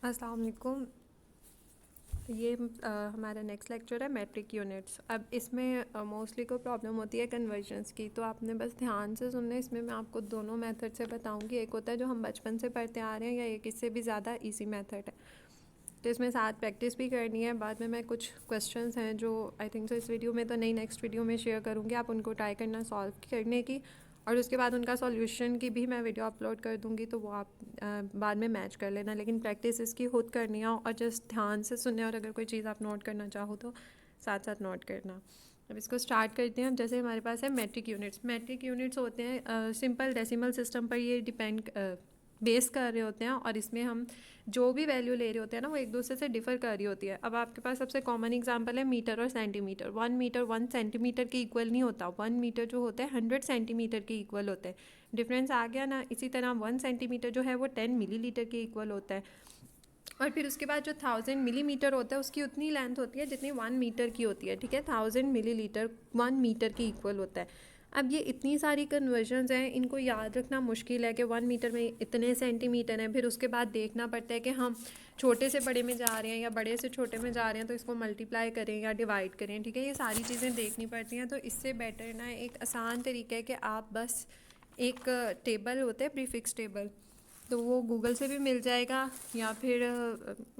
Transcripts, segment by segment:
अस्सलाम वालेकुम। ये हमारा नेक्स्ट लेक्चर है मैट्रिक यूनिट्स। अब इसमें मोस्टली कोई प्रॉब्लम होती है कन्वर्जन्स की, तो आपने बस ध्यान से सुनना है। इसमें मैं आपको दोनों मेथड से बताऊंगी। एक होता है जो हम बचपन से पढ़ते आ रहे हैं, या एक इससे भी ज़्यादा इजी मेथड है। तो इसमें साथ प्रैक्टिस भी करनी है। बाद में मैं कुछ क्वेश्चंस हैं जो आई थिंक सो इस वीडियो में तो नहीं, नेक्स्ट वीडियो में शेयर करूँगी। आप उनको ट्राई करना सॉल्व करने की, और उसके बाद उनका सॉल्यूशन की भी मैं वीडियो अपलोड कर दूँगी, तो वो आप बाद में मैच कर लेना। लेकिन प्रैक्टिस इसकी खुद करनी है, और जस्ट ध्यान से सुनना, और अगर कोई चीज़ आप नोट करना चाहो तो साथ साथ नोट करना। अब इसको स्टार्ट करते हैं। अब जैसे हमारे पास है मैट्रिक यूनिट्स। मैट्रिक यूनिट्स होते हैं सिंपल डेसिमल सिस्टम पर ये डिपेंड बेस कर रहे होते हैं, और इसमें हम जो भी वैल्यू ले रहे होते हैं ना, वो एक दूसरे से डिफर कर रही होती है। अब आपके पास सबसे कॉमन एग्जांपल है मीटर और सेंटीमीटर। 1 मीटर 1 सेंटीमीटर के इक्वल नहीं होता। 1 मीटर जो होता है 100 सेंटीमीटर के इक्वल होता है। डिफरेंस आ गया ना। इसी तरह 1 सेंटीमीटर जो है वो 10 मिलीलीटर के इक्वल होता है। और फिर उसके बाद जो 1000 मिलीमीटर होता है उसकी उतनी लेंथ होती है जितनी 1 मीटर की होती है। ठीक है, 1000 मिलीलीटर 1 मीटर के इक्वल होता है। अब ये इतनी सारी कन्वर्जन्स हैं, इनको याद रखना मुश्किल है कि 1 मीटर में इतने सेंटीमीटर हैं। फिर उसके बाद देखना पड़ता है कि हम छोटे से बड़े में जा रहे हैं या बड़े से छोटे में जा रहे हैं, तो इसको मल्टीप्लाई करें या डिवाइड करें। ठीक है, ये सारी चीज़ें देखनी पड़ती हैं। तो इससे बेटर ना एक आसान तरीका है कि आप बस एक टेबल होता है प्रीफिक्स टेबल, तो वो गूगल से भी मिल जाएगा, या फिर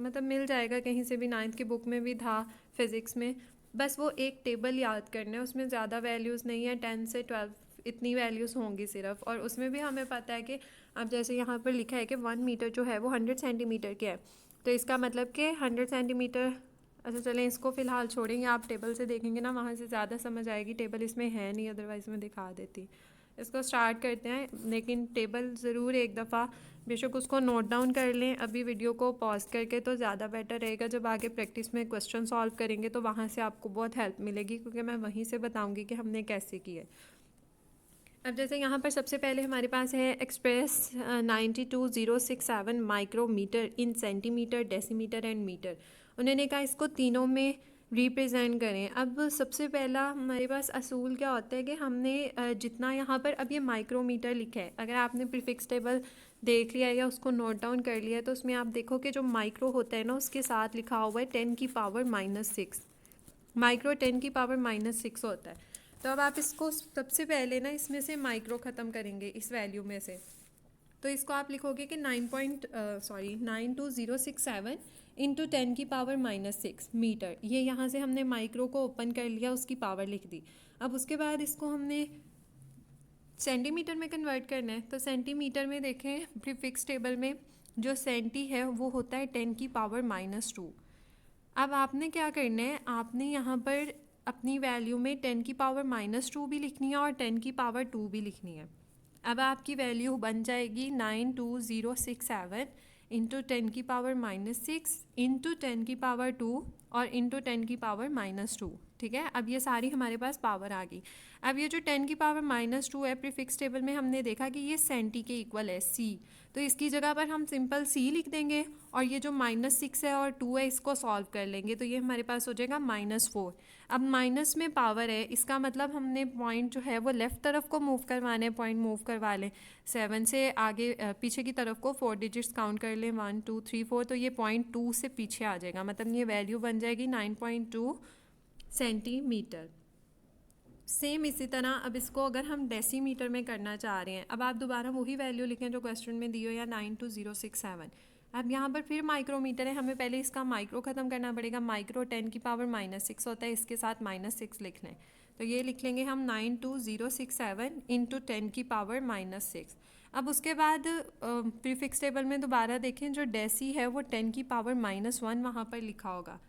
मतलब मिल जाएगा कहीं से भी। 9th की बुक में भी था फिज़िक्स में। बस वो एक टेबल याद करना है, उसमें ज़्यादा वैल्यूज़ नहीं है। 10 से 12 इतनी वैल्यूज़ होंगी सिर्फ। और उसमें भी हमें पता है कि अब जैसे यहाँ पर लिखा है कि 1 मीटर जो है वो 100 सेंटीमीटर के है, तो इसका मतलब कि 100 सेंटीमीटर। अच्छा चलें, इसको फ़िलहाल छोड़ेंगे। आप टेबल से देखेंगे ना, वहाँ से ज़्यादा समझ आएगी। टेबल इसमें है नहीं, अदरवाइज़ मैं दिखा देती। इसको स्टार्ट करते हैं, लेकिन टेबल ज़रूर एक दफ़ा बेशक उसको नोट डाउन कर लें अभी वीडियो को पॉज करके, तो ज़्यादा बेटर रहेगा। जब आगे प्रैक्टिस में क्वेश्चन सॉल्व करेंगे तो वहाँ से आपको बहुत हेल्प मिलेगी, क्योंकि मैं वहीं से बताऊँगी कि हमने कैसे किया है। अब जैसे यहाँ पर सबसे पहले हमारे पास है express 92,067 micrometre in centimetre, decimetre and metre. उन्होंने कहा इसको तीनों में रिप्रेजेंट करें। अब सबसे पहला हमारे पास असूल क्या होता है कि हमने जितना यहाँ पर अब ये माइक्रोमीटर लिखा है, अगर आपने प्रीफिक्स टेबल देख लिया या उसको नोट डाउन कर लिया, तो उसमें आप देखो कि जो माइक्रो होता है ना, उसके साथ लिखा हुआ है 10⁻⁻⁶। माइक्रो 10⁻⁻�6 होता है। तो अब आप इसको सबसे पहले ना इसमें से माइक्रो ख़त्म करेंगे इस वैल्यू में से। तो इसको आप लिखोगे कि 9.92,067 इंटू 10⁻⁻⁶ मीटर। ये यहाँ से हमने माइक्रो को ओपन कर लिया, उसकी पावर लिख दी। अब उसके बाद इसको हमने सेंटीमीटर में कन्वर्ट करना है। तो सेंटीमीटर में देखें, प्रीफिक्स टेबल में जो सेंटी है वो होता है 10⁻²। अब आपने क्या करना है, आपने यहाँ पर अपनी वैल्यू में 10⁻² भी लिखनी है और 10⁻² भी लिखनी है। अब आपकी वैल्यू बन जाएगी 92067 इंटू 10⁻⁻⁶ इंटू 10⁻² और इंटू 10⁻²। ठीक है, अब ये सारी हमारे पास पावर आ गई। अब ये जो 10⁻² है, प्रीफिक्स टेबल में हमने देखा कि ये सेंटी के इक्वल है, सी। तो इसकी जगह पर हम सिंपल सी लिख देंगे, और ये जो -6 है और 2 है इसको सॉल्व कर लेंगे, तो ये हमारे पास हो जाएगा -4। अब माइनस में पावर है, इसका मतलब हमने पॉइंट जो है वो लेफ़्ट तरफ को मूव करवाना है। पॉइंट मूव करवा लें 7 से आगे पीछे की तरफ को 4 डिजिट्स काउंट कर लें, 1 2 3 4। तो ये 0.2 से पीछे आ जाएगा, मतलब ये वैल्यू बन जाएगी 9.2 सेंटीमीटर। सेम इसी तरह अब इसको अगर हम डेसीमीटर में करना चाह रहे हैं, अब आप दोबारा वही वैल्यू लिखें जो क्वेश्चन में दी हो, या 92067। अब यहाँ पर फिर माइक्रोमीटर है, हमें पहले इसका माइक्रो ख़त्म करना पड़ेगा। माइक्रो 10⁻⁻6 होता है, इसके साथ -6 लिख लें। तो ये लिख लेंगे हम 92067 इंटू 10⁻⁻6। अब उसके बाद प्रीफिक्स टेबल में दोबारा देखें, जो डेसी है वो 10⁻⁻1 वहाँ पर लिखा होगा।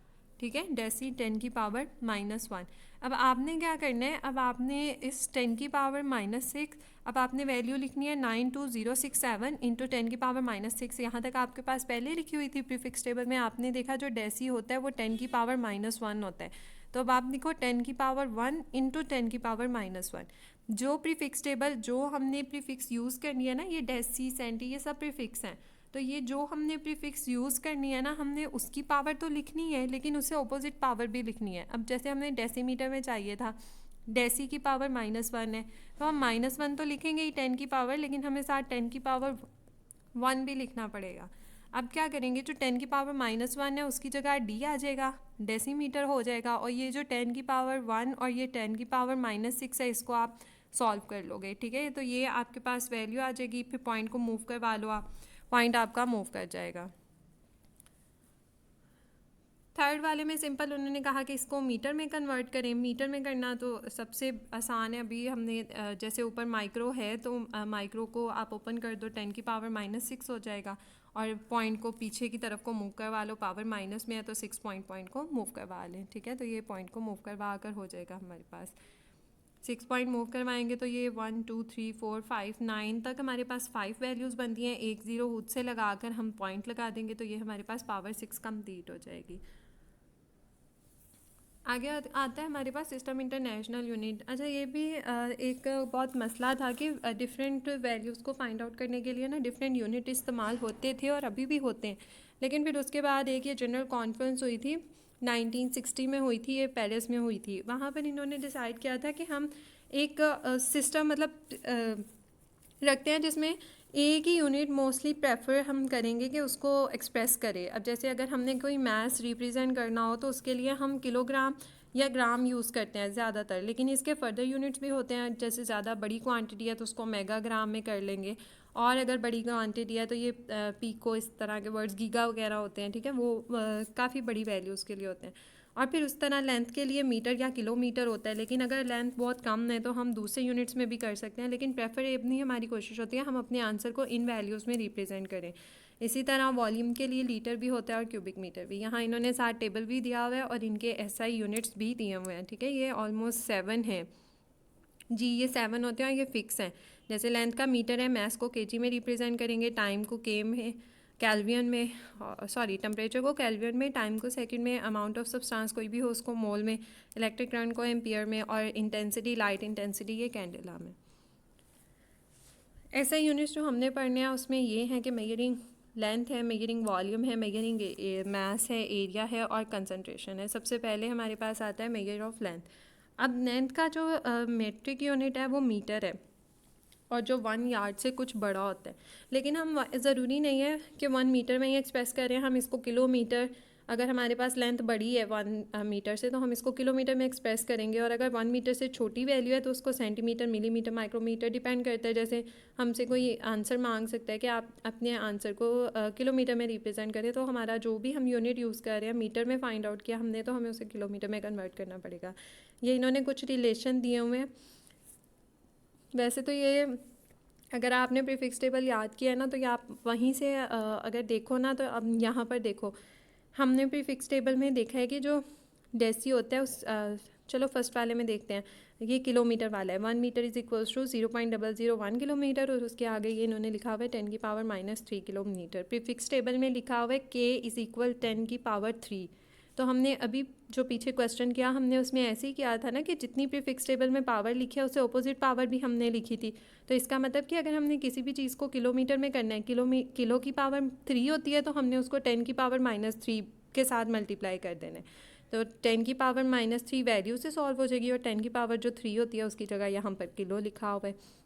ठीक है, डेसी 10⁻⁻1। अब आपने क्या करना है, अब आपने इस 10⁻⁻6, अब आपने वैल्यू लिखनी है 92067 इंटू 10⁻⁻6। यहाँ तक आपके पास पहले लिखी हुई थी प्रीफिक्स टेबल में, आपने देखा जो डेसी होता है वो 10⁻⁻1 होता है। तो अब आप लिखो 10⁻1 इंटू 10⁻⁻1। जो प्रीफिक्स टेबल जो हमने प्रीफिक्स यूज़ करनी है ना, ये डेसी सेंटी ये सब प्रीफिक्स हैं। तो ये जो हमने प्रीफिक्स यूज़ करनी है ना, हमने उसकी पावर तो लिखनी है, लेकिन उससे ऑपोजिट पावर भी लिखनी है। अब जैसे हमने डेसीमीटर में चाहिए था, डेसी की पावर -1 है, तो हम -1 तो लिखेंगे ही 10 की पावर, लेकिन हमें साथ 10⁻1 भी लिखना पड़ेगा। अब क्या करेंगे, जो 10 की पावर -1 है उसकी जगह d आ जाएगा, डेसीमीटर हो जाएगा। और ये जो 10 की पावर 1 और ये 10 की पावर -6 है, इसको आप सॉल्व कर लोगे, ठीक है। तो ये आपके पास वैल्यू आ जाएगी, फिर पॉइंट को मूव करवा लो आप, पॉइंट आपका मूव कर जाएगा। थर्ड वाले में सिंपल उन्होंने कहा कि इसको मीटर में कन्वर्ट करें। मीटर में करना तो सबसे आसान है। अभी हमने जैसे ऊपर माइक्रो है तो माइक्रो को आप ओपन कर दो, 10 की पावर -6 हो जाएगा, और पॉइंट को पीछे की तरफ को मूव करवा लो, पावर माइनस में है तो 6 पॉइंट को मूव करवा लें, ठीक है। तो ये पॉइंट को मूव करवा कर हो जाएगा हमारे पास 6 पॉइंट मूव करवाएंगे तो ये 1 2 3 4 5 9 तक हमारे पास 5 वैल्यूज़ बनती हैं। एक ज़ीरो खुद से लगाकर हम पॉइंट लगा देंगे तो ये हमारे पास पावर 6 कंप्लीट हो जाएगी। आगे आता है हमारे पास सिस्टम इंटरनेशनल यूनिट। अच्छा, ये भी एक बहुत मसला था कि डिफरेंट वैल्यूज़ को फाइंड आउट करने के लिए ना डिफरेंट यूनिट इस्तेमाल होते थे और अभी भी होते हैं। लेकिन फिर उसके बाद एक ये जनरल कॉन्फ्रेंस हुई थी 1960 में हुई थी, ये पेरिस में हुई थी। वहाँ पर इन्होंने डिसाइड किया था कि हम एक सिस्टम मतलब रखते हैं जिसमें एक ही यूनिट मोस्टली प्रेफर हम करेंगे कि उसको एक्सप्रेस करें। अब जैसे अगर हमने कोई मैथ्स रिप्रेजेंट करना हो तो उसके लिए हम किलोग्राम या ग्राम यूज़ करते हैं ज़्यादातर, लेकिन इसके फर्दर यूनिट्स भी होते हैं। जैसे ज़्यादा बड़ी क्वांटिटी है तो उसको मेगाग्राम में कर लेंगे, और अगर बड़ी क्वांटिटी है तो ये पीको, इस तरह के वर्ड्स, गीगा वगैरह होते हैं, ठीक है। वो काफ़ी बड़ी वैल्यूज़ के लिए होते हैं। और फिर उस तरह लेंथ के लिए मीटर या किलोमीटर होता है, लेकिन अगर लेंथ बहुत कम है तो हम दूसरे यूनिट्स में भी कर सकते हैं, लेकिन प्रेफरेबली हमारी कोशिश होती है हम अपने आंसर को इन वैल्यूज़ में रिप्रेजेंट करें। इसी तरह वॉल्यूम के लिए लीटर भी होता है और क्यूबिक मीटर भी। यहाँ इन्होंने 7 टेबल भी दिया हुआ है और इनके SI यूनिट्स भी दिए हुए हैं, ठीक है। ये ऑलमोस्ट 7 हैं जी, ये 7 होते हैं और ये फिक्स हैं। जैसे लेंथ का मीटर है, मैस को केजी में रिप्रेजेंट करेंगे, टाइम को केम है कैल्वियन में, सॉरी टेम्परेचर को कैल्वियन में, टाइम को सेकंड में, अमाउंट ऑफ सब्सटेंस कोई भी हो उसको मोल में, इलेक्ट्रिक करंट को एम्पियर में, और इंटेंसिटी, लाइट इंटेंसिटी, ये कैंडेला में। ऐसे यूनिट्स जो हमने पढ़ने हैं उसमें ये हैं कि मेजरिंग लेंथ है, मेजरिंग वॉल्यूम है, मेजरिंग मास है, एरिया है और कंसंट्रेशन है। सबसे पहले हमारे पास आता है मेजर ऑफ लेंथ। अब लेंथ का जो मेट्रिक यूनिट है वो मीटर है और जो 1 यार्ड से कुछ बड़ा होता है, लेकिन हम ज़रूरी नहीं है कि 1 मीटर में ही एक्सप्रेस करें। हम इसको किलोमीटर, अगर हमारे पास लेंथ बड़ी है 1 मीटर से तो हम इसको किलोमीटर में एक्सप्रेस करेंगे, और अगर 1 मीटर से छोटी वैल्यू है तो उसको सेंटीमीटर, मिलीमीटर, माइक्रोमीटर डिपेंड करता है। जैसे हमसे कोई आंसर मांग सकता है कि आप अपने आंसर को किलोमीटर में रिप्रेजेंट करें, तो हमारा जो भी हम यूनिट यूज़ कर रहे हैं मीटर में फाइंड आउट किया हमने तो हमें उसे किलोमीटर में कन्वर्ट करना पड़ेगा। ये इन्होंने कुछ रिलेशन दिए हुए हैं। वैसे तो ये अगर आपने प्रीफिक्स टेबल याद किया है ना तो ये आप वहीं से अगर देखो ना तो अब यहाँ पर देखो, हमने प्रीफिक्स टेबल में देखा है कि जो डेसी होता है उस चलो फर्स्ट वाले में देखते हैं। ये किलोमीटर वाला है, 1 metre is equals to 0.001 kilometre, और उसके आगे ये इन्होंने लिखा हुआ है 10 की पावर -3 किलोमीटर। प्रीफिक्स टेबल में लिखा हुआ है k इज इक्वल 10 की पावर 3। तो हमने अभी जो पीछे क्वेश्चन किया हमने उसमें ऐसे ही किया था ना कि जितनी प्रीफिक्स टेबल में पावर लिखी है उससे ऑपोजिट पावर भी हमने लिखी थी। तो इसका मतलब कि अगर हमने किसी भी चीज़ को किलोमीटर में करना है, किलो की पावर 3 होती है तो हमने उसको 10 की पावर -3 के साथ मल्टीप्लाई कर देना है। तो 10 की पावर -3 वैल्यू से सॉल्व हो जाएगी और 10 की पावर जो 3 होती है उसकी जगह यहाँ पर किलो लिखा हुआ है।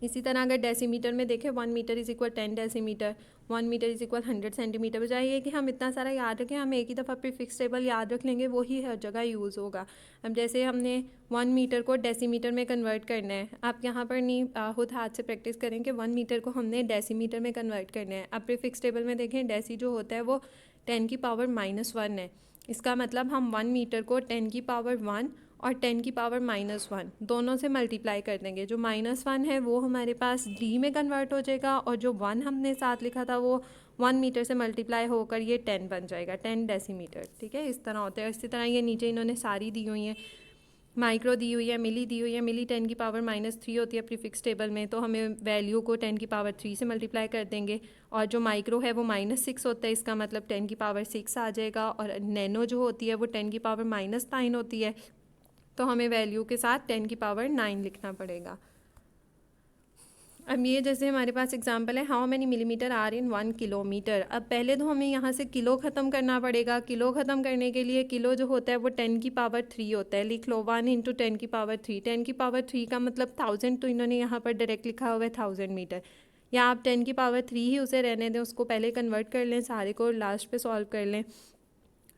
इसी तरह अगर डेसीमीटर में देखें 1 metre is equal 10 decimetre, 1 metre is equal 100 centimetre. बजाय ये कि हम इतना सारा याद रखें, हम एक ही दफ़ा प्रीफिक्स टेबल याद रख लेंगे, वही हर जगह यूज़ होगा। अब जैसे हमने 1 मीटर को डेसीमीटर में कन्वर्ट करना है, आप यहाँ पर नहीं खुद हाथ से प्रैक्टिस करें कि 1 मीटर को हमने डेसीमीटर में कन्वर्ट करना है। अब प्रीफिक्स टेबल में देखें डेसी जो होता है वो 10 की पावर -1 है। इसका मतलब हम 1 मीटर को 10 की पावर 1 और 10 की पावर -1 दोनों से मल्टीप्लाई कर देंगे। जो -1 है वो हमारे पास डी में कन्वर्ट हो जाएगा और जो 1 हमने साथ लिखा था वो 1 मीटर से मल्टीप्लाई होकर ये 10 बन जाएगा, 10 डेसीमीटर, ठीक है। इस तरह होता है। इसी तरह ये नीचे इन्होंने सारी दी हुई हैं, माइक्रो दी हुई है, मिली दी हुई है। मिली 10 की पावर -3 होती है प्रीफिक्स टेबल में, तो हमें वैल्यू को 10 की पावर 3 से मल्टीप्लाई कर देंगे। और जो माइक्रो है वो -6 होता है, इसका मतलब 10 की पावर 6 आ जाएगा। और नैनो जो होती है वो 10 की पावर -9 होती है, तो हमें वैल्यू के साथ 10 की पावर 9 लिखना पड़ेगा। अब ये जैसे हमारे पास एग्जांपल है, how many millimetre are in 1 kilometre. अब पहले तो हमें यहाँ से किलो ख़त्म करना पड़ेगा। किलो ख़त्म करने के लिए किलो जो होता है वो 10 की पावर 3 होता है। लिख लो 1 × 10 की पावर 3। 10 की पावर 3 का मतलब 1000, तो इन्होंने यहाँ पर डायरेक्ट लिखा हुआ है 1000 मीटर। या आप 10 की पावर 3 ही उसे रहने दें, उसको पहले कन्वर्ट कर लें सारे को, लास्ट पे सॉल्व कर लें।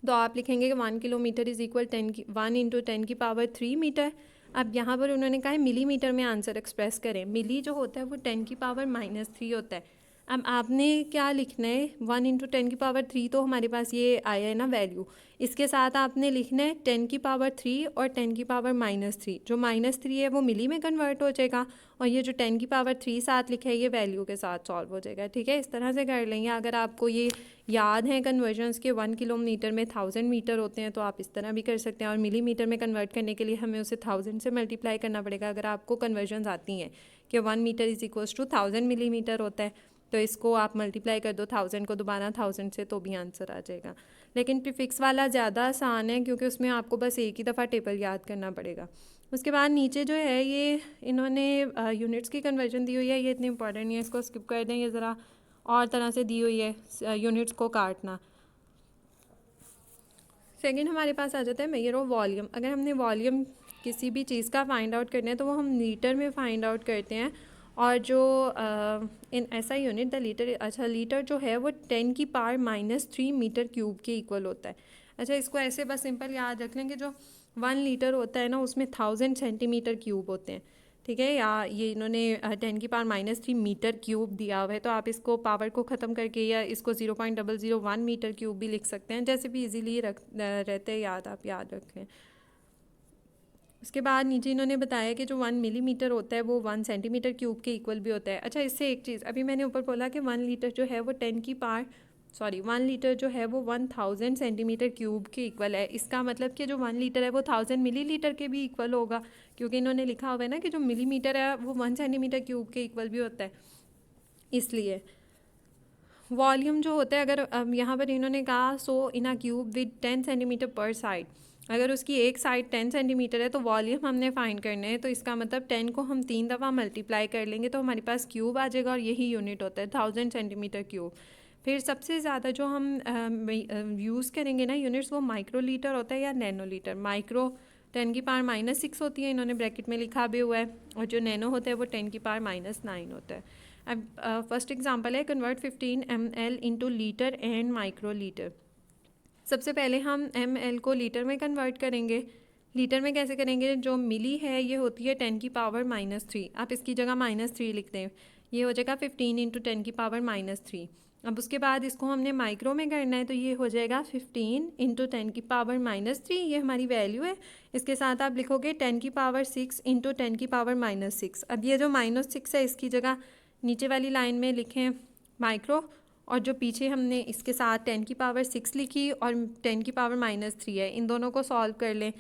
तो आप लिखेंगे कि 1 किलोमीटर इज़ इक्वल 1 इंटू 10 की पावर 3 मीटर। अब यहाँ पर उन्होंने कहा है मिलीमीटर में आंसर एक्सप्रेस करें। मिली जो होता है वो 10 की पावर -3 होता है। अब आपने क्या लिखना है, 1 इंटू 10 की पावर 3 तो हमारे पास ये आया है ना वैल्यू, इसके साथ आपने लिखना है 10 की पावर 3 और 10 की पावर -3। जो -3 है वो मिली में कन्वर्ट हो जाएगा, और ये जो 10 की पावर 3 साथ लिखा है ये वैल्यू के साथ सॉल्व हो जाएगा। ठीक है, इस तरह से कर लेंगे। अगर आपको ये याद है कन्वर्जन्स के 1 किलोमीटर में 1000 मीटर होते हैं तो आप इस तरह भी कर सकते हैं, और मिलीमीटर में कन्वर्ट करने के लिए हमें उसे 1000 से मल्टीप्लाई करना पड़ेगा। अगर आपको कन्वर्जन्स आती हैं कि 1 metre is equals to 1000 millimetre होता है, तो इसको आप मल्टीप्लाई कर दो 1000 को दोबारा 1000 से, तो भी आंसर आ जाएगा। लेकिन प्रीफिक्स वाला ज़्यादा आसान है क्योंकि उसमें आपको बस एक ही दफ़ा टेबल याद करना पड़ेगा। उसके बाद नीचे जो है ये इन्होंने यूनिट्स की कन्वर्जन दी हुई है, ये इतनी इंपॉर्टेंट नहीं है, इसको स्किप कर दें। ये ज़रा और तरह से दी हुई है यूनिट्स को काटना। सेकंड हमारे पास आ जाता है मेजर ऑफ वॉल्यूम। अगर हमने वॉल्यूम किसी भी चीज़ का फाइंड आउट करना है तो वो हम लीटर में फाइंड आउट करते हैं, और जो इन ऐसा यूनिट द लीटर, अच्छा लीटर जो है वो 10 की पावर -3 मीटर क्यूब के इक्वल होता है। अच्छा, इसको ऐसे बस सिंपल याद रख लें कि जो 1 लीटर होता है ना उसमें 1000 सेंटीमीटर क्यूब होते हैं। ठीक है, या ये इन्होंने 10 की पावर -3 मीटर क्यूब दिया हुआ है, तो आप इसको पावर को ख़त्म करके या इसको 0.001 मीटर क्यूब भी लिख सकते हैं, जैसे भी इजीली रहते हैं याद, आप याद रखें। उसके बाद नीचे इन्होंने बताया कि जो 1 मिलीमीटर होता है वो 1 सेंटीमीटर क्यूब के इक्वल भी होता है। अच्छा, इससे एक चीज़, अभी मैंने ऊपर बोला कि 1 लीटर जो है वो 1 लीटर जो है वो 1000 सेंटीमीटर क्यूब के इक्वल है। इसका मतलब कि जो 1 लीटर है वो 1000 मिलीलीटर के भी इक्वल होगा, क्योंकि इन्होंने लिखा हुआ है ना कि जो मिलीमीटर है वो 1 सेंटीमीटर क्यूब के इक्वल भी होता है। इसलिए वॉल्यूम जो होता है, अगर यहाँ पर इन्होंने कहा सो इन अ क्यूब विद 10 सेंटीमीटर पर साइड, अगर उसकी एक साइड 10 सेंटीमीटर है तो वॉल्यूम हमने फाइंड करना है, तो इसका मतलब 10 को हम 3 दफ़ा मल्टीप्लाई कर लेंगे तो हमारे पास क्यूब आ जाएगा, और यही यूनिट होता है 1000 सेंटीमीटर क्यूब। फिर सबसे ज़्यादा जो हम यूज़ करेंगे ना यूनिट्स, वो माइक्रो लीटर होता है या नैनो लीटर। माइक्रो 10 की पावर -6 होती है, इन्होंने ब्रैकेट में लिखा भी हुआ है, और जो नैनो होता है वो 10 की पावर -9 होता है। अब फर्स्ट एग्जांपल है convert 15 ml into litre and micro litre. सबसे पहले हम ml को लीटर में कन्वर्ट करेंगे। लीटर में कैसे करेंगे, जो मिली है ये होती है 10 की पावर -3, आप इसकी जगह -3 लिख दें, ये हो जाएगा 15 इंटू 10 की पावर -3। अब उसके बाद इसको हमने माइक्रो में करना है, तो ये हो जाएगा 15 इंटू 10 की पावर -3, ये हमारी वैल्यू है। इसके साथ आप लिखोगे 10 की पावर 6 इंटू 10 की पावर -6। अब ये जो -6 है इसकी जगह नीचे वाली लाइन में लिखें माइक्रो, और जो पीछे हमने इसके साथ 10 की पावर 6 लिखी और 10 की पावर -3 है, इन दोनों को सॉल्व कर लें।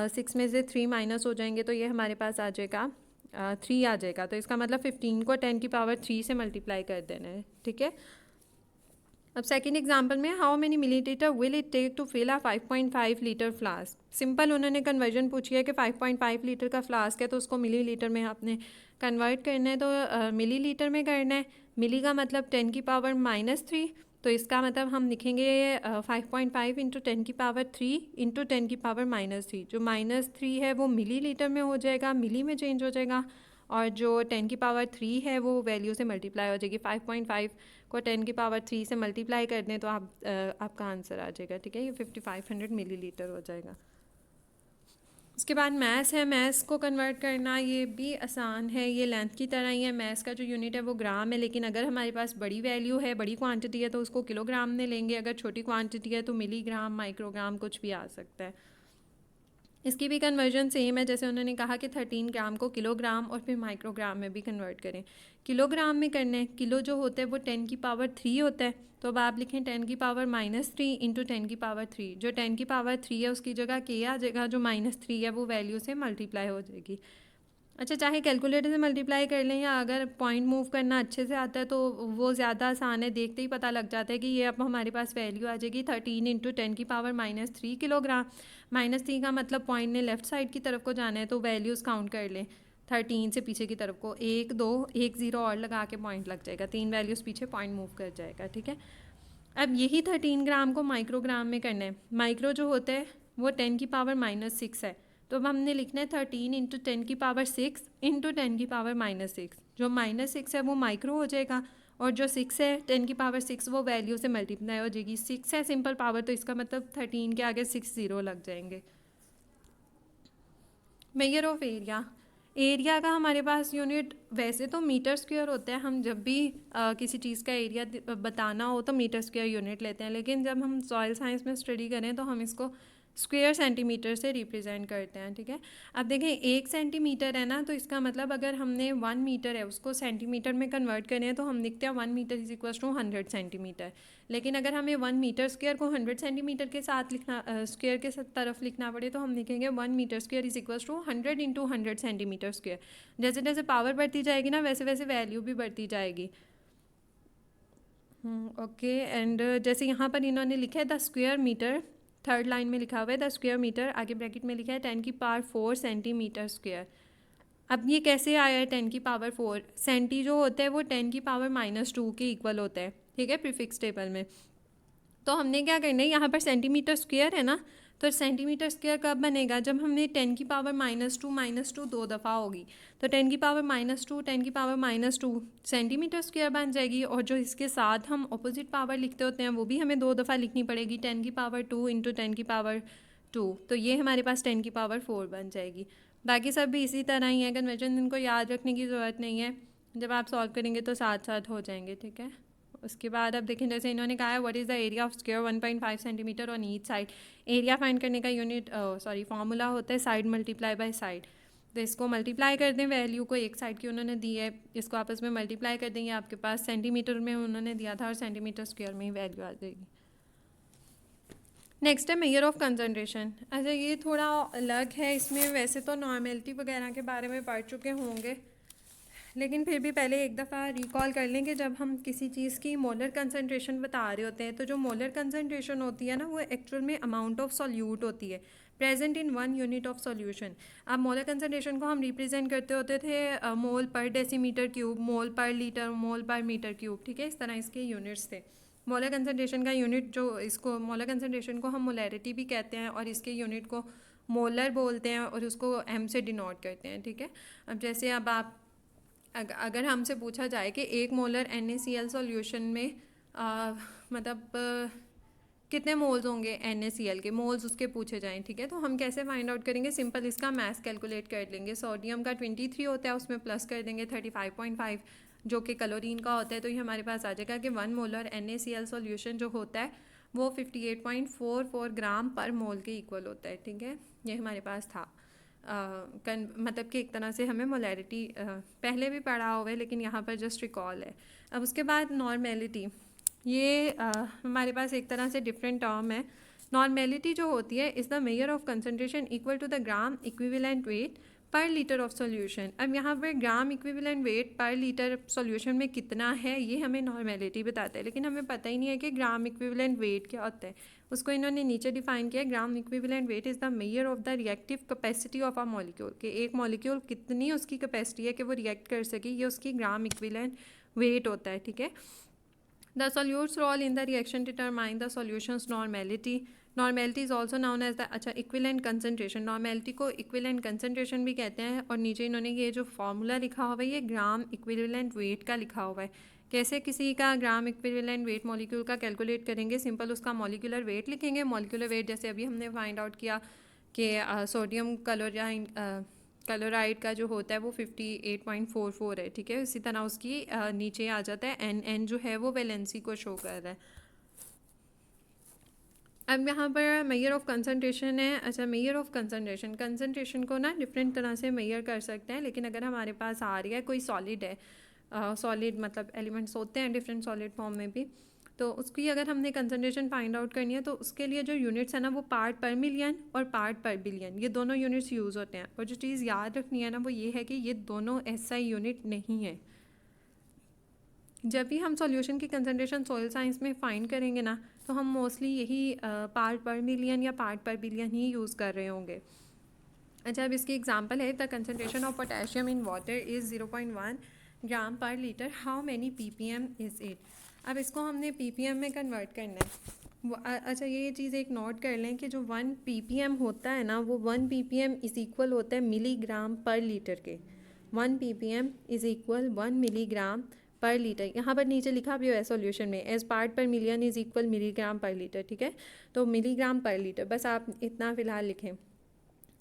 6 में से 3 माइनस हो जाएंगे तो ये हमारे पास आ जाएगा 3 आ जाएगा। तो इसका मतलब 15 को 10 की पावर 3 से मल्टीप्लाई कर देना है। ठीक है, अब सेकंड एग्जांपल में how many millilitre will it take to fill a 5.5 litre flask. Simple उन्होंने कन्वर्जन पूछी है कि 5.5 लीटर का फ्लास्क है तो उसको मिलीलीटर में आपने कन्वर्ट करना है, तो मिलीलीटर में करना है। मिली का मतलब 10 की पावर -3, तो इसका मतलब हम लिखेंगे 5.5 इंटू 10 की पावर 3 इंटू 10 की पावर -3। जो -3 है वो मिलीलीटर में हो जाएगा, मिली में चेंज हो जाएगा, और जो 10 की पावर 3 है वो वैल्यू से मल्टीप्लाई हो जाएगी। 5.5 को 10 की पावर 3 से मल्टीप्लाई कर दें तो आपका आंसर आ जाएगा। ठीक है, ये 5500 मिलीलीटर हो जाएगा। उसके बाद मैथ्स है, मैथ्स को कन्वर्ट करना ये भी आसान है, ये लेंथ की तरह ही है। मैथ्स का जो यूनिट है वो ग्राम है, लेकिन अगर हमारे पास बड़ी वैल्यू है, बड़ी क्वांटिटी है तो उसको किलोग्राम में लेंगे, अगर छोटी क्वांटिटी है तो मिलीग्राम, माइक्रोग्राम कुछ भी आ सकता है। इसकी भी कन्वर्जन सेम है, जैसे उन्होंने कहा कि 13 ग्राम को किलोग्राम और फिर माइक्रोग्राम में भी कन्वर्ट करें। किलोग्राम में करना है, किलो जो होता है वो 10 की पावर 3 होता है, तो अब आप लिखें 10 की पावर -3 इंटू 10 की पावर 3। जो 10 की पावर 3 है उसकी जगह के आ जाएगा, जो -3 है वो वैल्यू से मल्टीप्लाई हो जाएगी। अच्छा, चाहे कैलकुलेटर से मल्टीप्लाई कर लें, या अगर पॉइंट मूव करना अच्छे से आता है तो वो ज़्यादा आसान है, देखते ही पता लग जाता है कि ये अब हमारे पास वैल्यू आ जाएगी 13 इंटू 10 की पावर -3 किलोग्राम। -3 का मतलब पॉइंट ने लेफ़्ट साइड की तरफ को जाना है, तो वैल्यूज़ काउंट कर लें 13 से पीछे की तरफ को, 1 2 1 0 और लगा के पॉइंट लग जाएगा, 3 वैल्यूज़ पीछे पॉइंट मूव कर जाएगा। ठीक है, अब यही 13 ग्राम को माइक्रोग्राम में करना है। माइक्रो जो होता है वो 10 की पावर -6 है, तो अब हमने लिखना है 13 इंटू 10⁻6 इंटू 10⁻⁻6। जो -6 है वो माइक्रो हो जाएगा और जो 6 है 10⁻6 वो वैल्यू से मल्टीप्लाई हो जाएगी। 6 है सिंपल पावर, तो इसका मतलब 13 के आगे 6 0 लग जाएंगे। मेजर ऑफ एरिया, एरिया का हमारे पास यूनिट वैसे तो मीटर स्क्वायर होता है। हम जब भी किसी चीज़ का एरिया बताना हो तो मीटर स्क्वायर यूनिट लेते हैं, लेकिन जब हम सॉइल साइंस में स्टडी करें तो हम इसको स्क्वायर सेंटीमीटर से रिप्रेजेंट करते हैं, ठीक है। अब देखें 1 सेंटीमीटर है ना, तो इसका मतलब अगर हमने 1 मीटर है उसको सेंटीमीटर में कन्वर्ट करें तो हम लिखते हैं 1 metre is equal to 100 centimetre. लेकिन अगर हमें 1 मीटर स्क्वायर को 100 सेंटीमीटर के साथ लिखना, स्क्वायर के तरफ लिखना पड़े तो हम लिखेंगे 1 metre square is equal to 100 into 100 centimetre square. जैसे जैसे पावर बढ़ती जाएगी ना वैसे वैसे वैल्यू भी बढ़ती जाएगी। ओके एंड जैसे यहाँ पर इन्होंने लिखा है the square metre, third line में लिखा हुआ है द स्क्वायर मीटर, आगे ब्रैकेट में लिखा है 10⁻4 सेंटीमीटर स्क्वायर। अब ये कैसे आया है 10⁻4? सेंटी जो होता है वो 10⁻⁻2 के इक्वल होता है, ठीक है, प्रीफिक्स टेबल में। तो हमने क्या करना है, यहाँ पर सेंटीमीटर स्क्वायर है ना, तो सेंटीमीटर स्क्वायर कब बनेगा? जब हमने 10⁻⁻2 दो दफ़ा होगी, तो 10⁻2 10⁻2 सेंटीमीटर स्क्वायर बन जाएगी। और जो इसके साथ हम अपोजिट पावर लिखते होते हैं वो भी हमें 2 दफ़ा लिखनी पड़ेगी, 10⁻2 इंटू 10⁻2, तो ये हमारे पास 10⁻4 बन जाएगी। बाकी सब भी इसी तरह ही है, कन्वर्जन इनको याद रखने की ज़रूरत नहीं है, जब आप सॉल्व करेंगे तो साथ साथ हो जाएंगे, ठीक है। उसके बाद अब देखें, जैसे इन्होंने कहा है what is the area of square 1.5 centimetre on each side. Area find करने का यूनिट फार्मूला होता है साइड मल्टीप्लाई बाय साइड। तो इसको मल्टीप्लाई कर दें, वैल्यू को एक साइड की उन्होंने दी है, इसको आपस में मल्टीप्लाई कर देंगे, आपके पास सेंटीमीटर में उन्होंने दिया था और सेंटीमीटर स्क्वायर में ही वैल्यू आ जाएगी। नेक्स्ट है मेजर ऑफ कंसंट्रेशन। अच्छा ये थोड़ा अलग है, इसमें वैसे तो नॉर्मेलिटी वगैरह के बारे में पढ़ चुके होंगे, लेकिन फिर भी पहले एक दफ़ा रिकॉल कर लें कि जब हम किसी चीज़ की मोलर कंसंट्रेशन बता रहे होते हैं तो जो मोलर कंसंट्रेशन होती है ना वो एक्चुअल में अमाउंट ऑफ सॉल्यूट होती है present in 1 unit of solution. अब मोलर कंसंट्रेशन को हम रिप्रेजेंट करते होते थे मोल पर डेसीमीटर क्यूब, मोल पर लीटर, मोल पर मीटर क्यूब, ठीक है, इस तरह इसके यूनिट्स थे। मोलर कंसंट्रेशन का यूनिट जो इसको मोलर कंसंट्रेशन को हम मोलैरिटी भी कहते हैं और इसके यूनिट को मोलर बोलते हैं और उसको एम से डिनोट करते हैं, ठीक है। अब जैसे अब आप अगर हमसे पूछा जाए कि 1 मोलर NaCl सॉल्यूशन में मतलब कितने मोल्स होंगे NaCl के, मोल्स उसके पूछे जाएं, ठीक है, तो हम कैसे फाइंड आउट करेंगे? सिंपल इसका मास कैलकुलेट कर लेंगे। सोडियम का 23 होता है, उसमें प्लस कर देंगे 35.5 जो कि क्लोरीन का होता है, तो ये हमारे पास आ जाएगा कि 1 मोलर NaCl सॉल्यूशन जो होता है वो 58.44 ग्राम पर मोल के इक्वल होता है, ठीक है। ये हमारे पास था मतलब कि एक तरह से हमें मोलैरिटी पहले भी पढ़ा हुआ है लेकिन यहाँ पर जस्ट रिकॉल है। अब उसके बाद नॉर्मेलिटी, ये हमारे पास एक तरह से डिफरेंट टर्म है। नॉर्मेलिटी जो होती है is the measure of concentration equal to the gram equivalent weight per litre of solution. अब यहाँ पर gram equivalent weight per litre solution में कितना है ये हमें नॉर्मेलिटी बताता है, लेकिन हमें पता ही नहीं है कि ग्राम इक्विवेलेंट वेट क्या होता है। उसको इन्होंने नीचे डिफाइन किया, ग्राम equivalent wait is the measure of the reactive capacity of a molecule, कि एक मॉलिक्यूल कितनी उसकी कैपेसिटी है कि वो रिएक्ट कर सके, ये उसकी ग्राम इक्विवेलेंट वेट होता है, ठीक है। The solute's role in the reaction determine the solution's normality. Normality is also known as the, अच्छा, इक्विवेलेंट कंसंट्रेशन, नॉर्मेलिटी को इक्विवेलेंट कंसंट्रेशन भी कहते हैं। और नीचे इन्होंने ये जो फार्मूला लिखा हुआ है ये ग्राम इक्विवेलेंट वेट का लिखा हुआ है। कैसे किसी का ग्राम इक्विवेलेंट वेट मॉलिक्यूल का कैलकुलेट करेंगे? सिंपल उसका मॉलिक्यूलर वेट लिखेंगे। मॉलिक्यूलर वेट जैसे अभी हमने फाइंड आउट किया कि सोडियम क्लोराइड का जो होता है वो 58.44 है, ठीक है। इसी तरह उसकी नीचे आ जाता है एन जो है वो वैलेंसी को शो कर रहा है। अब यहाँ पर मेजर ऑफ कंसंट्रेशन है। अच्छा, मेजर ऑफ कंसंट्रेशन को ना डिफरेंट तरह से मेजर कर सकते हैं, लेकिन अगर हमारे पास आ रही है कोई सॉलिड है, सॉलिड मतलब एलिमेंट्स होते हैं डिफरेंट सॉलिड फॉर्म में भी, तो उसकी अगर हमने कंसंट्रेशन फाइंड आउट करनी है तो उसके लिए जो यूनिट्स है ना वो पार्ट पर मिलियन और पार्ट पर बिलियन, ये दोनों यूनिट्स यूज़ होते हैं। और जो चीज़ याद रखनी है ना वो ये है कि ये दोनों SI यूनिट नहीं है। जब भी हम सॉल्यूशन की कंसंट्रेशन सॉइल साइंस में फाइंड करेंगे ना तो हम मोस्टली यही पार्ट पर मिलियन या पार्ट पर बिलियन ही यूज़ कर रहे होंगे। अच्छा, अब इसकी एग्जांपल है the concentration of potassium in water is 0.1 ग्राम पर litre, how many ppm is it. अब इसको हमने ppm में कन्वर्ट करना है। अच्छा ये चीज़ एक नोट कर लें कि जो 1 ppm होता है ना, वो 1 ppm इज़ इक्वल होता है मिलीग्राम पर लीटर के। 1 ppm इज़ इक्वल 1 मिलीग्राम पर लीटर। यहाँ पर नीचे लिखा भी है सॉल्यूशन में, एज पार्ट पर मिलियन इज़ इक्वल मिलीग्राम पर लीटर, ठीक है। तो मिलीग्राम पर लीटर, बस आप इतना फ़िलहाल लिखें।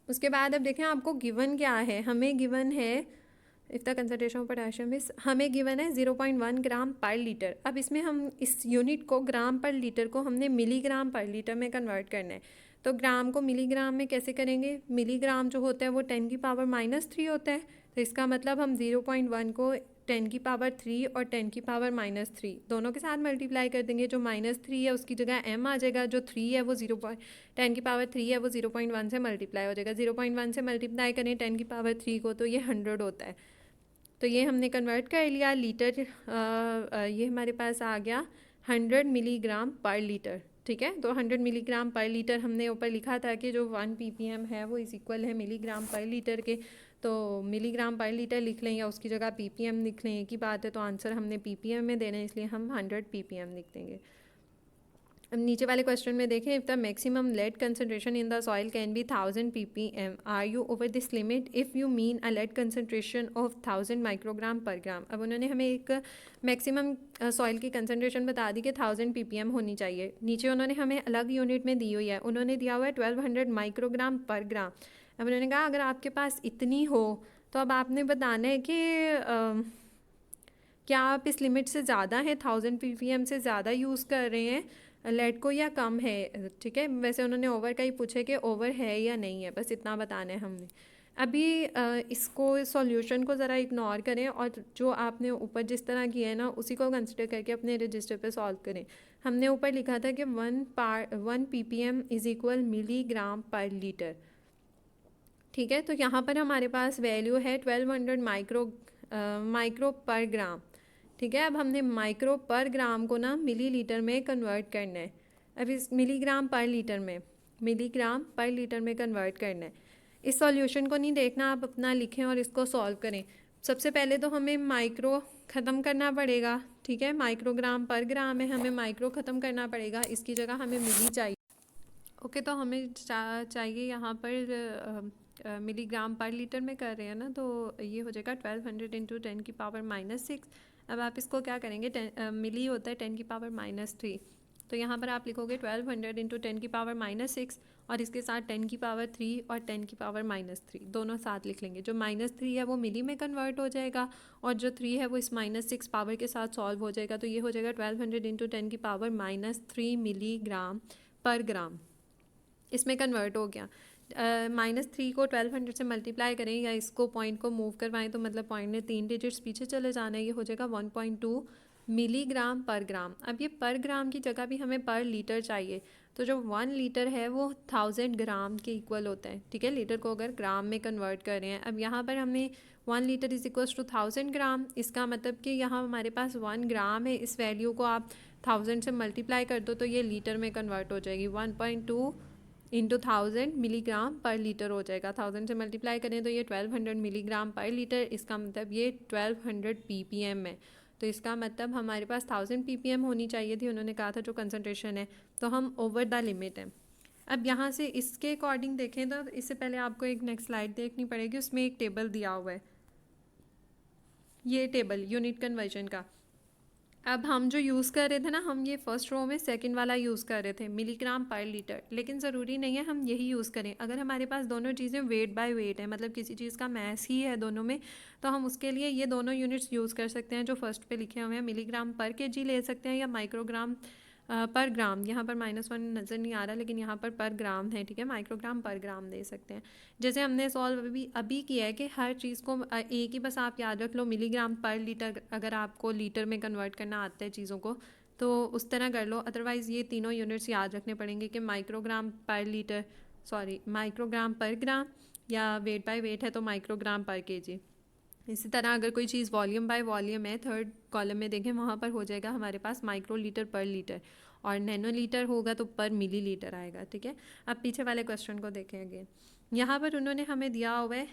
उसके बाद अब देखें आपको गिवन क्या है। हमें गिवन है if the concentration of potassium इस, हमें गिवन है 0.1 ग्राम पर लीटर। अब इसमें हम इस यूनिट को, ग्राम पर लीटर को, हमने मिलीग्राम पर लीटर में कन्वर्ट करना है। तो ग्राम को मिलीग्राम में कैसे करेंगे? मिलीग्राम जो होता है वो 10⁻³ होता है। तो इसका मतलब हम 0.1 को 10⁻³ और 10⁻³ दोनों के साथ मल्टीप्लाई कर देंगे। जो -3 है उसकी जगह m आ जाएगा, जो 3 है वो 10⁻³ है वो 0.1 से मल्टीप्लाई हो जाएगा। 0.1 से मल्टीप्लाई करें 10⁻³ को तो ये 100 होता है। तो ये हमने कन्वर्ट कर लिया लीटर। ये हमारे पास आ गया 100 मिलीग्राम पर लीटर, ठीक है। तो 100 मिलीग्राम पर लीटर हमने ऊपर लिखा था कि जो 1 ppm है वो इस इक्वल है मिलीग्राम पर लीटर के। तो मिलीग्राम पर लीटर लिख लें या उसकी जगह ppm लिख लें, एक ही बात है। तो आंसर हमने ppm में देना है, इसलिए हम 100 ppm लिख देंगे। अब नीचे वाले क्वेश्चन में देखें, if the maximum lead concentration in the soil can be 1000 ppm, are you over this limit if you mean a lead concentration of 1000 microgram per gram. अब उन्होंने हमें एक मैक्सिमम सॉइल की कंसनट्रेशन बता दी कि 1000 ppm होनी चाहिए। नीचे उन्होंने हमें अलग यूनिट में दी हुई है, उन्होंने दिया हुआ है 1200 माइक्रोग्राम पर ग्राम। अब उन्होंने कहा अगर आपके पास इतनी हो तो अब आपने बताना है कि क्या आप इस लिमिट से ज़्यादा है, 1000 ppm से ज़्यादा यूज़ कर रहे हैं लेड को, या कम है, ठीक है। वैसे उन्होंने ओवर का ही पूछे कि ओवर है या नहीं है, बस इतना बताना है हमने। अभी इसको, सॉल्यूशन को ज़रा इग्नोर करें और जो आपने ऊपर जिस तरह किया है ना उसी को कंसिडर करके अपने रजिस्टर पे सॉल्व करें। हमने ऊपर लिखा था कि 1 ppm इज़ इक्वल मिलीग्राम पर लीटर, ठीक है। तो यहाँ पर हमारे पास वैल्यू है 1200 माइक्रो पर ग्राम, ठीक है। अब हमने माइक्रो पर ग्राम को ना मिलीलीटर में कन्वर्ट करना है। अब इस मिलीग्राम पर लीटर में, मिलीग्राम पर लीटर में कन्वर्ट करना है। इस सॉल्यूशन को नहीं देखना, आप अपना लिखें और इसको सॉल्व करें। सबसे पहले तो हमें माइक्रो ख़त्म करना पड़ेगा, ठीक है। माइक्रोग्राम पर ग्राम है, हमें माइक्रो ख़त्म करना पड़ेगा, इसकी जगह हमें मिली चाहिए। ओके, तो हमें चाहिए यहाँ पर मिलीग्राम पर लीटर में कर रहे हैं ना, तो ये हो जाएगा 1200 इंटू 10⁻⁻6। अब आप इसको क्या करेंगे, मिली होता है 10⁻⁻3, तो यहाँ पर आप लिखोगे 1200 इंटू 10⁻⁻6 और इसके साथ 10⁻³ और 10⁻⁻3 दोनों साथ लिख लेंगे। जो -3 है वो मिली में कन्वर्ट हो जाएगा और जो 3 है वो इस -6 पावर के साथ सॉल्व हो जाएगा। तो ये हो जाएगा 1200 इंटू 10⁻⁻3 मिलीग्राम पर ग्राम, इसमें कन्वर्ट हो गया। -3 को 1200 से मल्टीप्लाई करें या इसको पॉइंट को मूव करवाएं तो मतलब पॉइंट ने 3 डिजिट्स पीछे चले जाना है, ये हो जाएगा 1.2 मिलीग्राम पर ग्राम। अब ये पर ग्राम की जगह भी हमें पर लीटर चाहिए, तो जो 1 लीटर है वो 1000 ग्राम के इक्वल होता है, ठीक है। लीटर को अगर ग्राम में कन्वर्ट कर रहे हैं, अब यहाँ पर हमने 1 लीटर इज इक्वल्स टू 1000 ग्राम, इसका मतलब कि यहाँ हमारे पास 1 ग्राम है, इस वैल्यू को आप 1000 से मल्टीप्लाई कर दो तो ये लीटर में कन्वर्ट हो जाएगी। 1.2 इंटू 1000 मिलीग्राम पर लीटर हो जाएगा। 1000 से मल्टीप्लाई करें तो ये 1200 मिलीग्राम पर लीटर, इसका मतलब ये 1200 ppm है। तो इसका मतलब हमारे पास 1000 ppm होनी चाहिए थी, उन्होंने कहा था जो कंसनट्रेशन है, तो हम ओवर द लिमिट है। अब यहाँ से इसके अकॉर्डिंग देखें तो इससे पहले आपको एक नेक्स्ट स्लाइड देखनी पड़ेगी, उसमें एक टेबल दिया हुआ है, ये टेबल यूनिट कन्वर्जन का। अब हम जो यूज़ कर रहे थे ना, हम ये फर्स्ट रो में सेकंड वाला यूज़ कर रहे थे मिलीग्राम पर लीटर, लेकिन ज़रूरी नहीं है हम यही यूज़ करें। अगर हमारे पास दोनों चीज़ें वेट बाय वेट है, मतलब किसी चीज़ का मैस ही है दोनों में, तो हम उसके लिए ये दोनों यूनिट्स यूज़ कर सकते हैं जो फर्स्ट पे लिखे हुए हैं। मिलीग्राम पर केजी ले सकते हैं या माइक्रोग्राम पर ग्राम। यहाँ पर -1 नज़र नहीं आ रहा लेकिन यहाँ पर ग्राम है, ठीक है। माइक्रोग्राम पर ग्राम दे सकते हैं। जैसे हमने सॉल्व अभी किया है कि हर चीज़ को एक ही बस आप याद रख लो, मिलीग्राम पर लीटर, अगर आपको लीटर में कन्वर्ट करना आता है चीज़ों को तो उस तरह कर लो। अदरवाइज़ ये तीनों यूनिट्स याद रखने पड़ेंगे कि माइक्रोग्राम पर लीटर, सॉरी माइक्रोग्राम पर ग्राम, या वेट बाय वेट है तो माइक्रोग्राम पर केजी। इसी तरह अगर कोई चीज़ वॉल्यूम बाय वॉल्यूम है, थर्ड कॉलम में देखें वहाँ पर हो जाएगा हमारे पास माइक्रो लीटर पर लीटर, और नैनो लीटर होगा तो पर मिली लीटर आएगा, ठीक है। अब पीछे वाले क्वेश्चन को देखें अगेन। यहाँ पर उन्होंने हमें दिया हुआ है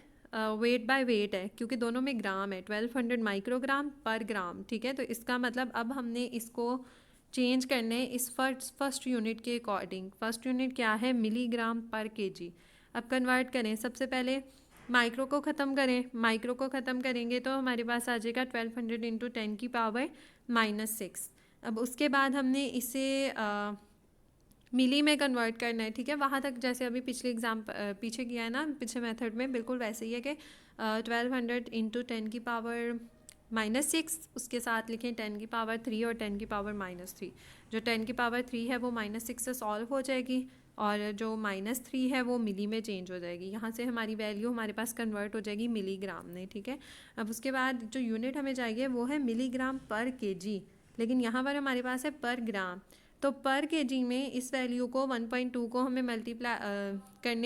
वेट बाय वेट है, क्योंकि दोनों में ग्राम है, 1200 माइक्रोग्राम पर ग्राम, ठीक है। तो इसका मतलब अब हमने इसको चेंज करने इस फर्स्ट यूनिट के अकॉर्डिंग। फर्स्ट यूनिट क्या है, मिलीग्राम पर केजी। अब कन्वर्ट करें, सबसे पहले माइक्रो को ख़त्म करें। माइक्रो को ख़त्म करेंगे तो हमारे पास आ जाएगा 1200 इंटू 10 की पावर -6। अब उसके बाद हमने इसे मिली में कन्वर्ट करना है, ठीक है। वहाँ तक जैसे अभी पिछले पीछे किया है ना, पिछले मेथड में बिल्कुल वैसे ही है कि 1200 इंटू 10 की पावर -6, उसके साथ लिखें 10 की पावर 3 और 10 की पावर -3। जो 10 की पावर 3 है वो -6 से सॉल्व हो जाएगी और जो -3 है वो मिली में चेंज हो जाएगी। यहाँ से हमारी वैल्यू हमारे पास कन्वर्ट हो जाएगी मिलीग्राम में, ठीक है। अब उसके बाद जो यूनिट हमें चाहिए वो है मिलीग्राम पर केजी, लेकिन यहाँ पर हमारे पास है पर ग्राम। तो पर केजी में इस वैल्यू को 1.2 को हमें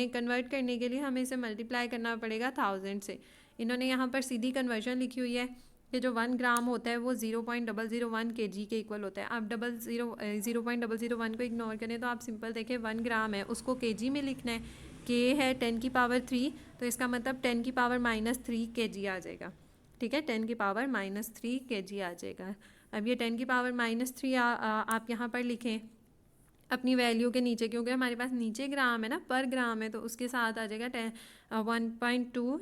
कन्वर्ट करने के लिए हमें इसे मल्टीप्लाई करना पड़ेगा 1000 से। इन्होंने यहाँ पर सीधी कन्वर्जन लिखी हुई है कि जो 1 ग्राम होता है वो 0.001 kg के इक्वल होता है। आप 0.001 को इग्नोर करें तो आप सिंपल देखें 1 ग्राम है उसको kg में लिखना है। k है 10 की पावर 3, तो इसका मतलब 10 की पावर -3 kg आ जाएगा, ठीक है। 10 की पावर -3 kg आ जाएगा। अब ये 10 की पावर -3 आप यहाँ पर लिखें अपनी वैल्यू के नीचे, क्योंकि हमारे पास नीचे ग्राम है ना, पर ग्राम है, तो उसके साथ आ जाएगा 1.2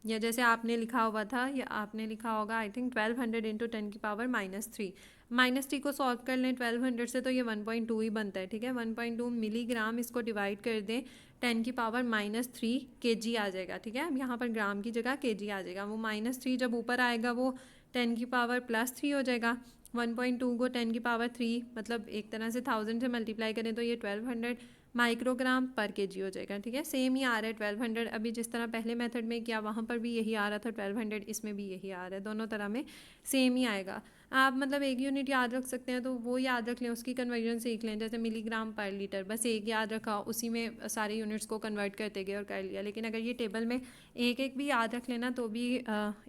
या जैसे आपने लिखा हुआ था, या आपने लिखा होगा आई थिंक 1200 इंटू 10 की पावर -3। -3 को सॉल्व कर लें 1200 से तो ये 1.2 ही बनता है, ठीक है। 1.2 मिलीग्राम, इसको डिवाइड कर दें 10 की पावर -3 kg आ जाएगा, ठीक है। अब यहाँ पर ग्राम की जगह kg आ जाएगा। वो -3 जब ऊपर आएगा वो 10 की पावर +3 हो जाएगा। 1.2 को 10 की पावर 3 मतलब एक तरह से 1000 से मल्टीप्लाई करें तो ये 1200 माइक्रोग्राम पर केजी हो जाएगा, ठीक है। सेम ही आ रहा है 1200, अभी जिस तरह पहले मेथड में किया वहाँ पर भी यही आ रहा था 1200, इसमें भी यही आ रहा है, दोनों तरह में सेम ही आएगा। आप मतलब एक यूनिट याद रख सकते हैं तो वो याद रख लें, उसकी कन्वर्जन सीख लें, जैसे मिलीग्राम पर लीटर, बस एक याद रखा, उसी में सारे यूनिट्स को कन्वर्ट करते गए और कर लिया। लेकिन अगर ये टेबल में एक एक भी याद रख लेना तो भी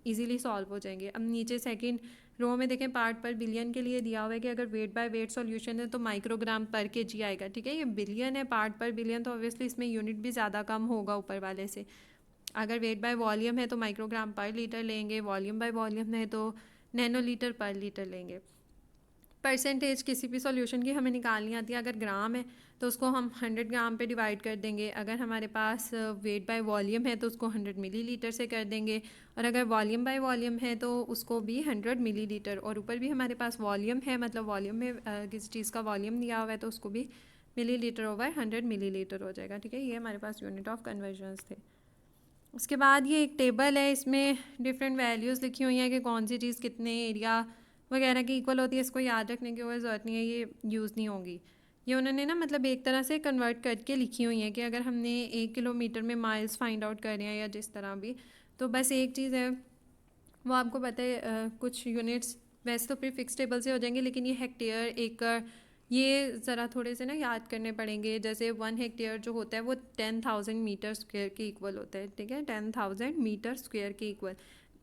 ईजिली सॉल्व हो जाएंगे। अब नीचे सेकेंड रो में देखें पार्ट पर बिलियन के लिए दिया हुआ है कि अगर वेट बाय वेट सॉल्यूशन है तो माइक्रोग्राम पर केजी आएगा, ठीक है। ये बिलियन है, पार्ट पर बिलियन, तो ऑब्वियसली इसमें यूनिट भी ज़्यादा कम होगा ऊपर वाले से। अगर वेट बाय वॉल्यूम है तो माइक्रोग्राम पर लीटर लेंगे, वॉल्यूम बाय वॉल्यूम है तो नैनोलीटर पर लीटर लेंगे। परसेंटेज किसी भी सॉल्यूशन की हमें निकालनी आती है। अगर ग्राम है तो उसको हम 100 ग्राम पे डिवाइड कर देंगे। अगर हमारे पास वेट बाय वॉल्यूम है तो उसको 100 मिलीलीटर से कर देंगे, और अगर वॉल्यूम बाय वॉल्यूम है तो उसको भी 100 मिलीलीटर, और ऊपर भी हमारे पास वॉल्यूम है, मतलब वॉल्यूम में किसी चीज़ का वॉल्यूम दिया हुआ है तो उसको भी मिलीलीटर ओवर 100 मिलीलीटर हो जाएगा, ठीक है। ये हमारे पास यूनिट ऑफ कन्वर्जन्स थे। उसके बाद ये एक टेबल है, इसमें डिफरेंट वैल्यूज़ लिखी हुई हैं कि कौन सी चीज़ कितने एरिया वगैरह की इक्वल होती है। इसको याद रखने की कोई ज़रूरत नहीं है, ये यूज़ नहीं होगी। ये उन्होंने ना मतलब एक तरह से कन्वर्ट करके लिखी हुई है कि अगर हमने 1 किलोमीटर में माइल्स फाइंड आउट कर रहे हैं या जिस तरह भी, तो बस एक चीज़ है वो आपको पता है कुछ यूनिट्स वैसे तो फिर फिक्स टेबल से हो जाएंगे, लेकिन ये हेक्टेयर, एकड़, ये ज़रा थोड़े से ना याद करने पड़ेंगे। जैसे 1 हेक्टेयर जो होता है वो 10,000 मीटर स्क्वायर के इक्वल होता है, ठीक है। 10,000 मीटर स्क्वायर के इक्वल।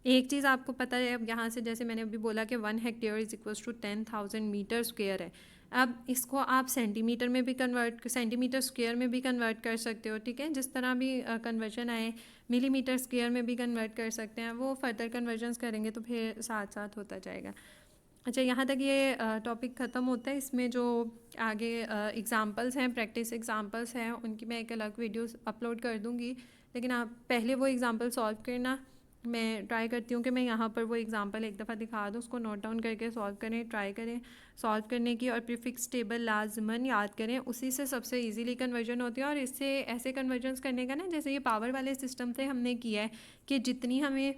एक चीज़ आपको पता है, अब यहाँ से जैसे मैंने अभी बोला कि 1 hectare is equal to 10,000 metre square है। अब इसको आप सेंटीमीटर में भी सेंटीमीटर स्क्वायर में भी कन्वर्ट कर सकते हो, ठीक है। जिस तरह भी कन्वर्जन आए, मिलीमीटर स्क्वायर में भी कन्वर्ट कर सकते हैं। वो फर्दर कन्वर्जन्स करेंगे तो फिर साथ साथ होता जाएगा। अच्छा, यहाँ तक ये टॉपिक ख़त्म होता है। इसमें जो आगे एग्ज़ाम्पल्स हैं, प्रैक्टिस एग्ज़ाम्पल्स हैं, उनकी मैं एक अलग वीडियो अपलोड कर दूँगी, लेकिन आप पहले वो एग्ज़ाम्पल सॉल्व करना। मैं ट्राई करती हूँ कि मैं यहाँ पर वो एग्ज़ाम्पल एक दफ़ा दिखा दूँ, उसको नोट डाउन करके सॉल्व करें, ट्राई करें सॉल्व करने की, और प्रीफिक्स टेबल लाजमन याद करें, उसी से सबसे इजीली कन्वर्जन होती है। और इससे ऐसे कन्वर्जन्स करने का ना, जैसे ये पावर वाले सिस्टम से हमने किया है कि जितनी हमें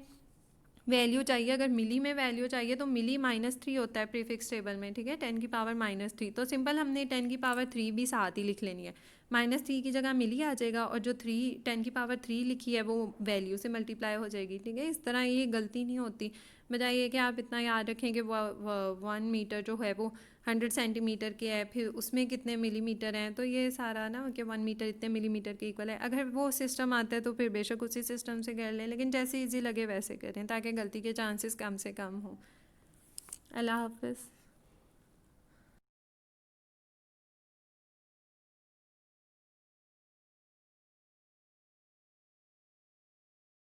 वैल्यू चाहिए, अगर मिली में वैल्यू चाहिए तो मिली -3 होता है प्रीफिक्स टेबल में, ठीक है। 10 की पावर -3, तो सिंपल हमने 10 की पावर 3 भी साथ ही लिख लेनी है। -3 की जगह मिली आ जाएगा, और जो 10 की पावर 3 लिखी है वो वैल्यू से मल्टीप्लाई हो जाएगी, ठीक है। इस तरह ये गलती नहीं होती। बजाय ये कि आप इतना याद रखें कि 1 मीटर जो है वो 100 सेंटीमीटर के है, फिर उसमें कितने मिलीमीटर हैं, तो ये सारा ना कि 1 मीटर इतने मिलीमीटर के इक्वल है। अगर वो सिस्टम आता है तो फिर बेशक उसी सिस्टम से कर लें, लेकिन जैसे इजी लगे वैसे करें ताकि गलती के चांसेस कम से कम हों। अल्लाह हाफ़िज़।